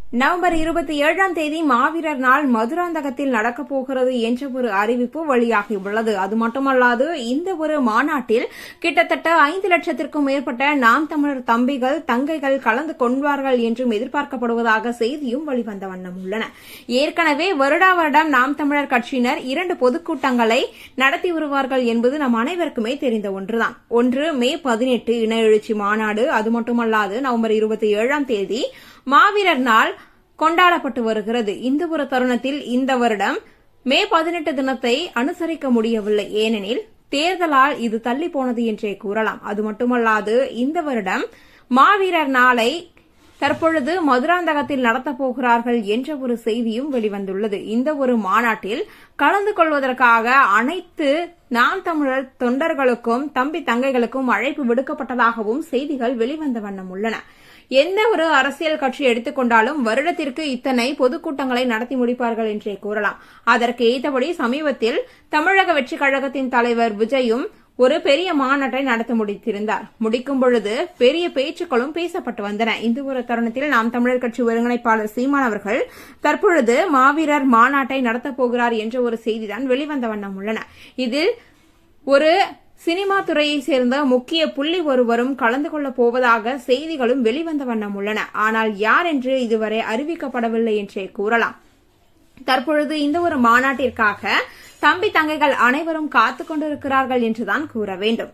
November 27ஆம் தேதி மாவீரர் நாள் மதுராந்தகத்தில் நடக்கப் போகிறது என்ற ஒரு அறிவிப்பு வெளியாகியுள்ளது. அது மட்டுமல்லாது இந்த ஒரு மாநாட்டில் கிட்டத்தட்ட 5 லட்சத்திற்கும் மேற்பட்ட நாம் தமிழர் தம்பிகள் தங்கைகள் கலந்து கொள்வார்கள் என்றும் எதிர்பார்க்கப்படுவதாக செய்தியும் வெளிவந்த வண்ணம் உள்ளன. ஏற்கனவே வருடா வருடம் நாம் தமிழர் கட்சியினர் 2 பொதுக்கூட்டங்களை நடத்தி வருவார்கள் என்பது நம் அனைவருக்குமே தெரிந்த ஒன்றுதான். ஒன்று மே 18 இன எழுச்சி மாநாடு. அது மட்டுமல்லாது நவம்பர் 27ஆம் தேதி மாவீரர் நாள் கொண்டாடப்பட்டு வருகிறது. இந்த ஒரு தருணத்தில் இந்த வருடம் மே 18 தினத்தை அனுசரிக்க முடியவில்லை. ஏனெனில் தேர்தலால் இது தள்ளி போனது என்றே கூறலாம். அது மட்டுமல்லாது இந்த வருடம் மாவீரர் நாளை தற்பொழுது மதுராந்தகத்தில் நடத்தப் போகிறார்கள் என்ற ஒரு செய்தியும் வெளிவந்துள்ளது. இந்த ஒரு மாநாட்டில் கலந்து கொள்வதற்காக அனைத்து நாம் தமிழர் தொண்டர்களுக்கும் தம்பி தங்கைகளுக்கும் அழைப்பு விடுக்கப்பட்டதாகவும் செய்திகள் வெளிவந்த வண்ணம் உள்ளன. எந்த ஒரு அரசியல் கட்சி எடுத்துக்கொண்டாலும் வருடத்திற்கு இத்தனை பொதுக்கூட்டங்களை நடத்தி முடிப்பார்கள் என்றே கூறலாம். அதற்கு ஏற்றபடி சமீபத்தில் தமிழக வெற்றிக் கழகத்தின் தலைவர் விஜயும் ஒரு பெரிய மாநாட்டை நடத்தி முடித்திருந்தார். முடிக்கும் பொழுது பெரிய பேச்சுக்களும் பேசப்பட்டு வந்தன. இந்த ஒரு தருணத்தில் நாம் தமிழர் கட்சி ஒருங்கிணைப்பாளர் சீமான் அவர்கள் தற்பொழுது மாவீரர் மாநாட்டை நடத்தப் போகிறார் என்ற ஒரு செய்திதான் வெளிவந்த வண்ணம் உள்ளன. இதில் ஒரு சினிமா துறையை சேர்ந்த முக்கிய புள்ளி ஒருவரும் கலந்து கொள்ளப் போவதாக செய்திகளும் வெளிவந்த வண்ணம் உள்ளன. ஆனால் யார் என்று இதுவரை அறிவிக்கப்படவில்லை என்றே கூறலாம். தற்பொழுது இந்த ஒரு மாநாட்டிற்காக தம்பி தங்கைகள் அனைவரும் காத்துக் கொண்டிருக்கிறார்கள் என்றுதான் கூற வேண்டும்.